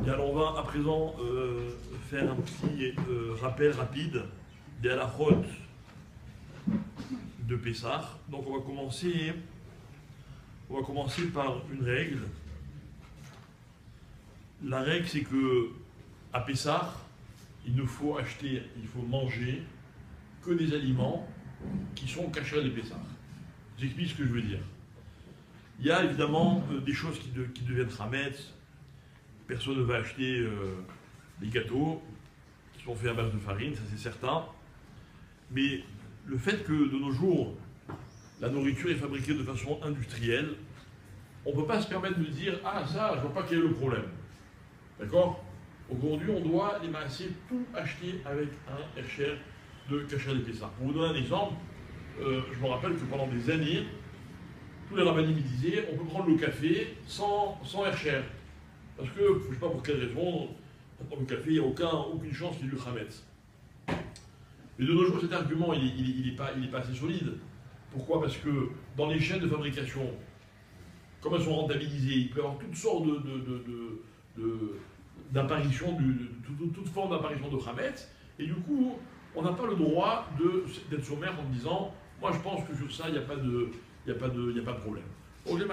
Et alors on va à présent faire un petit rappel rapide des halachot de Pessah. Donc on va commencer par une règle. La règle, c'est que à Pessah, il faut manger que des aliments qui sont cachés des Pessah. J'explique ce que je veux dire. Il y a évidemment des choses qui deviennent chametz. Personne ne va acheter des gâteaux qui sont faits à base de farine, ça c'est certain. Mais le fait que de nos jours, la nourriture est fabriquée de façon industrielle, on ne peut pas se permettre de dire « Ah ça, je ne vois pas quel est le problème ». D'accord? Aujourd'hui, on doit les masser tout acheter avec un Hersher de Kasher des Pessah. Pour vous donner un exemple, je me rappelle que pendant des années, tous les rabbinim me disaient on peut prendre le café sans Hersher. Parce que, je ne sais pas pour quelle raison, dans le café, il n'y a aucune chance qu'il y ait du chametz. Mais de nos jours, cet argument, il n'est pas assez solide. Pourquoi? Parce que dans les chaînes de fabrication, comme elles sont rentabilisées, il peut y avoir toutes sortes d'apparitions, toute forme d'apparition de chametz, et du coup, on n'a pas le droit d'être sommaire en disant moi je pense que sur ça, il n'y a pas de problème. Au lieu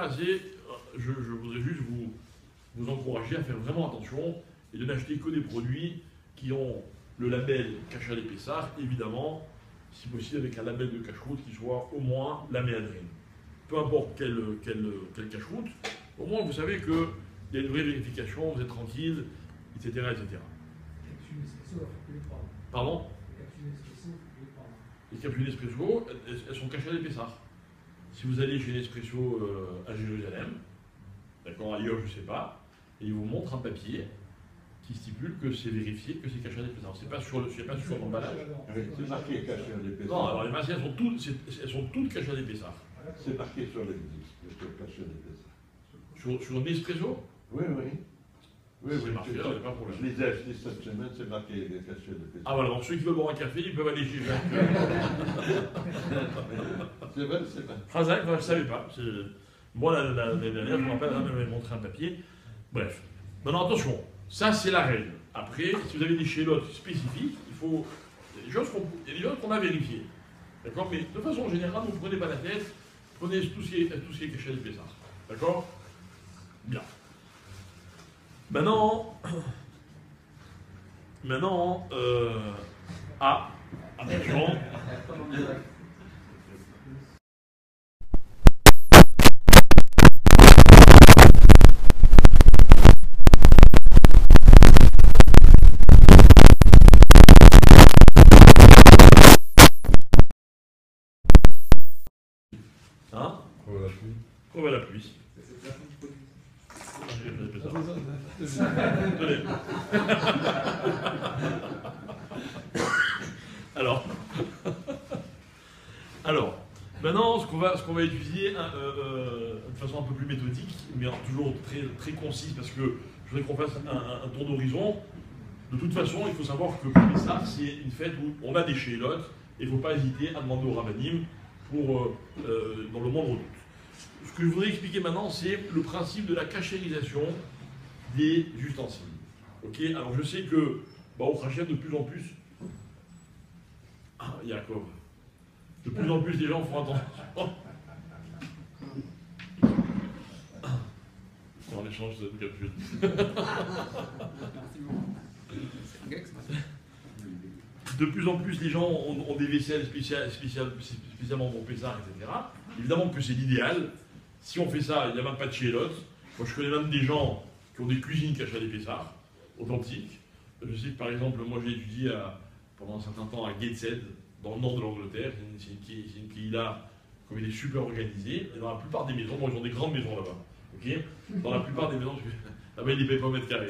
je voudrais juste vous encourager à faire vraiment attention et de n'acheter que des produits qui ont le label Kasher des Pessah, évidemment, si possible avec un label de cache-route qui soit au moins la méadrine. Peu importe quel cache-route, au moins vous savez qu'il y a une vraie vérification, vous êtes tranquille, etc. Pardon? Les capsules Nespresso, elles sont cachées à des Pessah. Si vous allez chez Nespresso à Jérusalem, d'accord, ailleurs je ne sais pas, et ils vous montrent un papier qui stipule que c'est vérifié que c'est caché à des Pessah. C'est pas sur l'emballage. C'est marqué caché à des Pessah. Non, alors les masses, elles sont toutes cachées à des Pessah. C'est marqué sur les disques, caché à des Pessah. Sur Nespresso? Oui. Oui, marqué, là, il n'y a pas de problème. Je les ai achetés cette semaine, c'est marqué caché à des Pessah. Ah voilà, donc ceux qui veulent boire un café, ils peuvent aller chez Jacques. C'est vrai. Razak, je ne savais pas. Moi, l'année dernière, je me rappelle, elle m'avait montré un papier. Bref. Maintenant, attention, ça c'est la règle. Après, si vous avez des chélotes spécifiques, il y a des choses qu'on a vérifiées. D'accord? Mais de façon générale, vous ne prenez pas la tête, prenez tout ce qui est caché à des Pessah. D'accord? Bien. Maintenant, attention. Hein? Trouve la pluie. Alors, maintenant, ce qu'on va étudier de façon un peu plus méthodique, mais toujours très, très concise, parce que je voudrais qu'on fasse un tour d'horizon. De toute façon, il faut savoir que Pessah, c'est une fête où on a des chélotes, et il ne faut pas hésiter à demander au rabbinim dans le moindre doute. Ce que je voudrais expliquer maintenant, c'est le principe de la cachérisation des ustensiles. Ok? Alors je sais que, au Hachem, de plus en plus, Yaakov, de plus en plus les gens font attention. On échange de capsule. De plus en plus les gens ont des vaisselles spécialement pour Pessah, etc. Évidemment que c'est l'idéal. Si on fait ça, il n'y a même pas de chélotes. Moi, je connais même des gens qui ont des cuisines cachées à des Pessah, authentiques. Je sais que, par exemple, moi, j'ai étudié pendant un certain temps à Gateshead, dans le nord de l'Angleterre. C'est une pays-là, comme il est super organisé. Et dans la plupart des maisons, ils ont des grandes maisons là-bas. Okay, dans la plupart des maisons, là-bas, ils ne payent pas au mètre carré.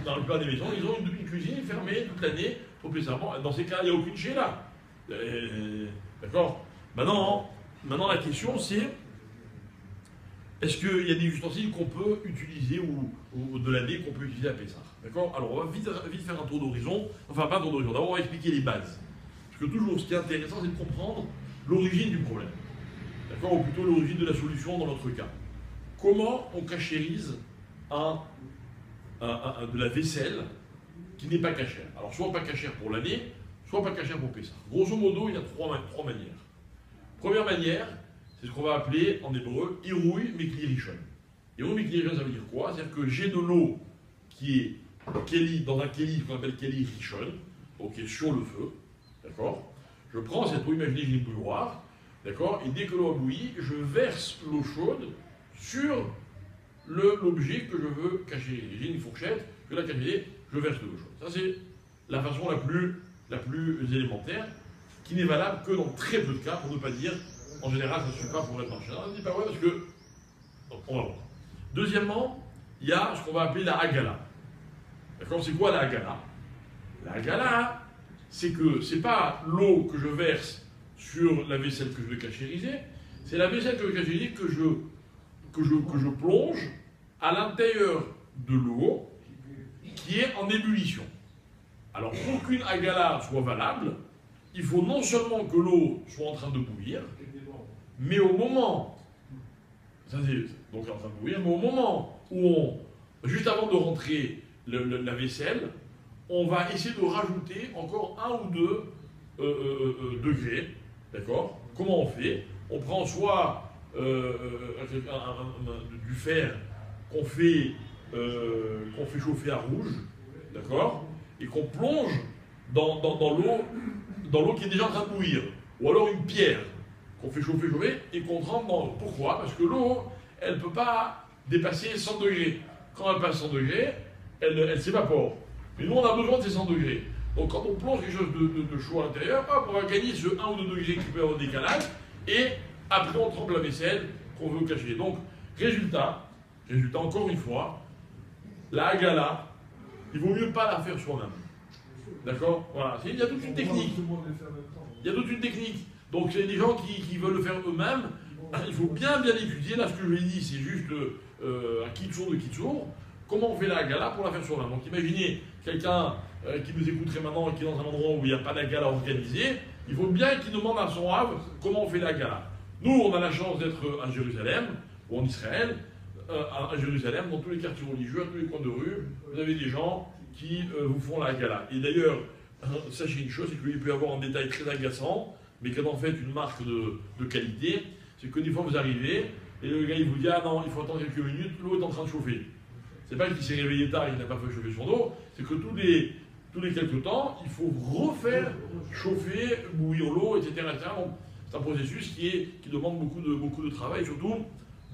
Dans la plupart des maisons, ils ont une cuisine fermée toute l'année au Pessah. Bon, dans ces cas, il n'y a aucune chéla. D'accord? Maintenant, la question, c'est est-ce qu'il y a des ustensiles qu'on peut utiliser ou de l'année qu'on peut utiliser à Pessah? D'accord? Alors, on va vite faire un tour d'horizon. Enfin, pas un tour d'horizon. D'abord, on va expliquer les bases. Parce que toujours, ce qui est intéressant, c'est de comprendre l'origine du problème. D'accord? Ou plutôt l'origine de la solution dans notre cas. Comment on cachérise un de la vaisselle qui n'est pas cachère. Alors, soit pas cachère pour l'année, soit pas cachère pour Pessah. Grosso modo, il y a trois manières. Première manière, c'est ce qu'on va appeler en hébreu Irouï Mekli Rishon. Irouï Mekli Rishon, ça veut dire quoi? C'est-à-dire que j'ai de l'eau qui est dans un Keli qu'on appelle Keli Rishon, donc qui est sur le feu, d'accord? Je prends cette eau, imaginez que j'ai une bouilloire, d'accord? Et dès que l'eau a bouilli, je verse l'eau chaude sur l'objet que je veux cacher. J'ai une fourchette, je vais la cacher, je verse de l'eau chaude. Ça, c'est la façon la plus élémentaire, qui n'est valable que dans très peu de cas, pour ne pas dire, en général, ça ne suffit pas pour être marché. On ne dit pas ouais parce que. Donc, on va voir. Deuxièmement, il y a ce qu'on va appeler la Hagala. D'accord? C'est quoi la Hagala? La Hagala, c'est que c'est pas l'eau que je verse sur la vaisselle que je veux cachériser, c'est la vaisselle que je veux cachériser que je plonge à l'intérieur de l'eau qui est en ébullition. Alors, pour qu'une Hagala soit valable, il faut non seulement que l'eau soit en train de bouillir, mais au moment, ça c'est donc en train de bouillir, mais au moment où juste avant de rentrer la vaisselle, on va essayer de rajouter encore 1 ou 2 degrés, d'accord? Comment on fait? On prend soit du fer qu'on fait chauffer à rouge, d'accord? Et qu'on plonge dans l'eau qui est déjà en train de bouillir. Ou alors une pierre qu'on fait chauffer et qu'on trempe dans l'eau. Pourquoi? Parce que l'eau, elle ne peut pas dépasser 100 degrés. Quand elle passe 100 degrés, elle s'évapore. Mais nous, on a besoin de ces 100 degrés. Donc quand on plonge quelque chose de chaud à l'intérieur, hop, on va gagner ce 1 ou 2 degrés qui peut avoir décalage, et après on trempe la vaisselle qu'on veut cacher. Donc, résultat, encore une fois, la Hagala, il vaut mieux pas la faire soi-même. D'accord? Voilà. Il y a toute une technique. Il y a toute une technique. Donc, c'est des gens qui veulent le faire eux-mêmes. Il faut bien étudier. Là, ce que je vous ai dit, c'est juste à Kitsour de Kitsour. Comment on fait la Hagala pour la faire soi-même? Donc, imaginez quelqu'un qui nous écouterait maintenant et qui est dans un endroit où il n'y a pas d'Hagala organisée. Il faut bien qu'il demande à son Rav comment on fait la Hagala. Nous, on a la chance d'être à Jérusalem, ou en Israël, à Jérusalem, dans tous les quartiers religieux, à tous les coins de rue, vous avez des gens qui vous font la Hagala. Et d'ailleurs, sachez une chose, c'est qu'il peut y avoir un détail très agaçant, mais qui est en fait une marque de qualité, c'est que des fois vous arrivez, et le gars il vous dit « Ah non, il faut attendre quelques minutes, l'eau est en train de chauffer ». C'est pas qu'il s'est réveillé tard et qu'il n'a pas fait chauffer son eau, c'est que tous les quelques temps, il faut refaire chauffer, bouillir l'eau, etc., etc. Donc c'est un processus qui demande beaucoup de travail, et surtout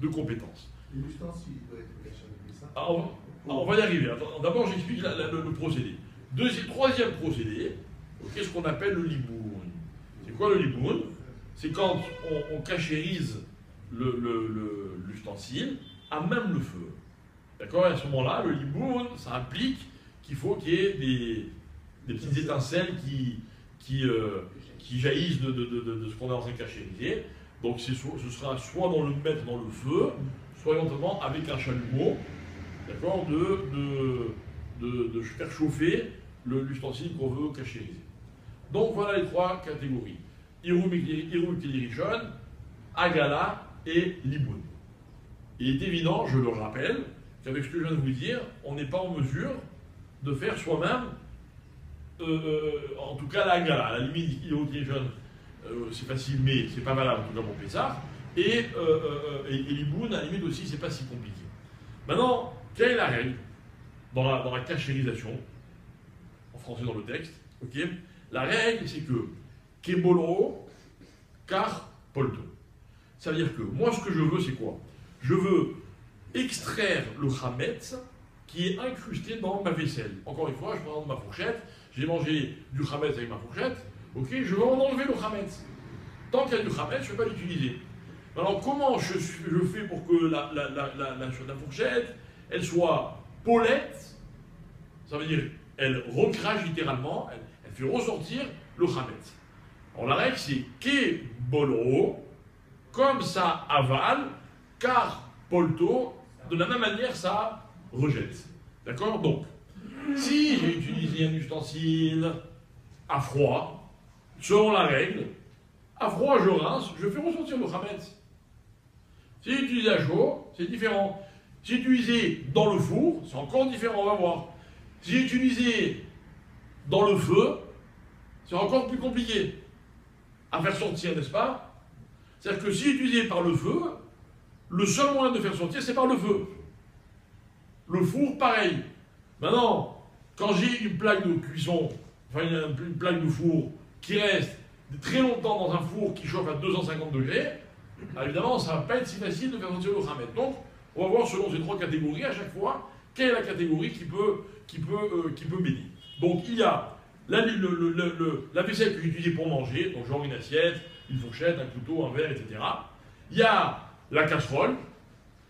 de compétences. L'ustensile doit être caché avec ça. Alors, on va y arriver. D'abord, j'explique le procédé. Troisième procédé, qu'est-ce qu'on appelle le liboun? C'est quoi le liboun? C'est quand on cachérise l'ustensile à même le feu. D'accord? À ce moment-là, le liboun, ça implique qu'il faut qu'il y ait des petites étincelles qui jaillissent de ce qu'on est en train de cachériser. Donc ce sera soit le mettre dans le feu, soit éventuellement avec un chalumeau, d'accord, de faire chauffer l'ustensile qu'on veut cachériser. Donc voilà les trois catégories. Irouï Keli Rishon, Hagala et Liboun. Il est évident, je le rappelle, qu'avec ce que je viens de vous dire, on n'est pas en mesure de faire soi-même, en tout cas la Hagala. À la limite, Irouï Keli Rishon, c'est facile, mais c'est pas valable en tout cas pour Pessah. Et Liboun, à la limite aussi, c'est pas si compliqué. Maintenant, quelle est la règle dans la cachérisation, en français dans le texte, ok? La règle, c'est que Kebolo, car Polto. Ça veut dire que moi, ce que je veux, c'est quoi? Je veux extraire le Hametz qui est incrusté dans ma vaisselle. Encore une fois, je prends ma fourchette, j'ai mangé du Hametz avec ma fourchette, ok? Je veux en enlever le Hametz. Tant qu'il y a du Hametz, je ne vais pas l'utiliser. Alors, comment je fais pour que la fourchette, elle soit polette? Ça veut dire, elle recrache littéralement, elle fait ressortir le Hametz. Alors, la règle, c'est Ke Bolo, comme ça avale, car Polto, de la même manière, ça rejette. D'accord? Donc, si j'ai utilisé un ustensile à froid, selon la règle, à froid, je rince, je fais ressortir le Hametz. Si j'ai utilisé à chaud, c'est différent. Si utilisé dans le four, c'est encore différent, on va voir. Si utilisé dans le feu, c'est encore plus compliqué à faire sortir, n'est-ce pas? C'est-à-dire que si utilisé par le feu, le seul moyen de faire sortir, c'est par le feu. Le four, pareil. Maintenant, quand j'ai une plaque de cuisson, enfin une plaque de four qui reste très longtemps dans un four qui chauffe à 250 degrés, évidemment, ça ne va pas être si facile de faire sortir le khamet. Donc, on va voir selon ces trois catégories à chaque fois, quelle est la catégorie qui peut m'aider. Donc, il y a la vaisselle que j'utilise pour manger, donc genre une assiette, une fourchette, un couteau, un verre, etc. Il y a la casserole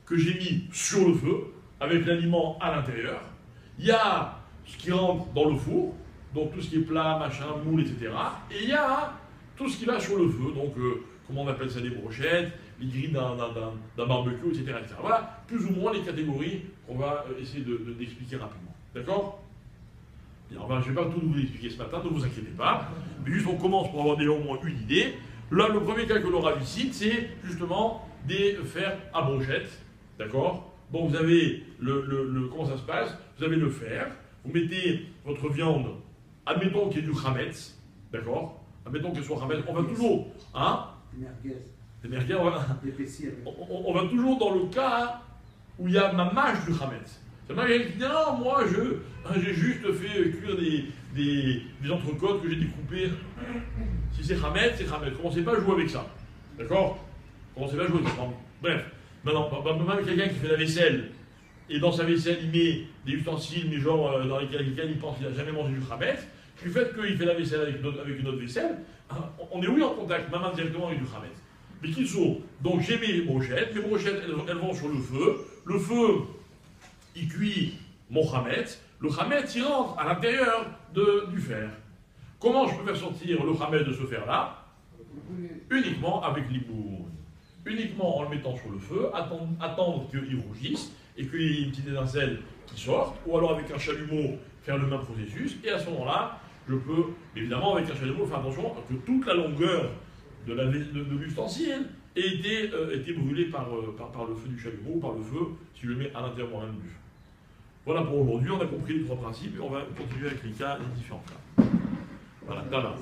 que j'ai mis sur le feu, avec l'aliment à l'intérieur. Il y a ce qui rentre dans le four, donc tout ce qui est plat, machin, moule, etc. Et il y a tout ce qui va sur le feu, donc comment on appelle ça, des brochettes, les grilles d'un barbecue, etc., etc. Voilà plus ou moins les catégories qu'on va essayer d'expliquer rapidement. D'accord? Je ne vais pas tout vous expliquer ce matin, ne vous inquiétez pas, mais juste on commence pour avoir déjà au moins une idée. Là, le premier cas que l'on aura ici, c'est justement des fers à brochettes, d'accord? Donc vous avez comment ça se passe? Vous avez le fer, vous mettez votre viande, admettons qu'il y ait du chametz, d'accord? Admettons qu'elle soit chametz, on va toujours, hein? Des merguez, on va toujours dans le cas où il y a ma mâche du chametz. C'est vrai qu'il dit non, moi j'ai juste fait cuire des entrecôtes que j'ai découpées. Si c'est chametz, c'est chametz. Commencez pas à jouer avec ça, d'accord? Commencez pas à jouer avec ça. Bref. Maintenant, même quelqu'un qui fait la vaisselle, et dans sa vaisselle, il met des ustensiles, mais genre dans lesquels il pense qu'il n'a jamais mangé du chametz, du fait qu'il fait la vaisselle avec une autre vaisselle, on est oui en contact, même indirectement avec du chametz. Mais qu'ils sont. Donc j'ai mes brochettes elles vont sur le feu, il cuit mon chametz, le chametz il rentre à l'intérieur du fer. Comment je peux faire sortir le chametz de ce fer-là? Uniquement avec l'iboun. Uniquement en le mettant sur le feu, attendre qu'il rougisse et qu'il y ait une petite étincelle qui sorte, ou alors avec un chalumeau faire le même processus, et à ce moment-là, je peux, évidemment avec un chalumeau, faire attention que toute la longueur de l'ustensile ait été brûlée par le feu du chalumeau, ou par le feu, si je le mets à l'intérieur moi-même du feu. Voilà pour aujourd'hui, on a compris les trois principes, et on va continuer avec les différents cas. Voilà, là.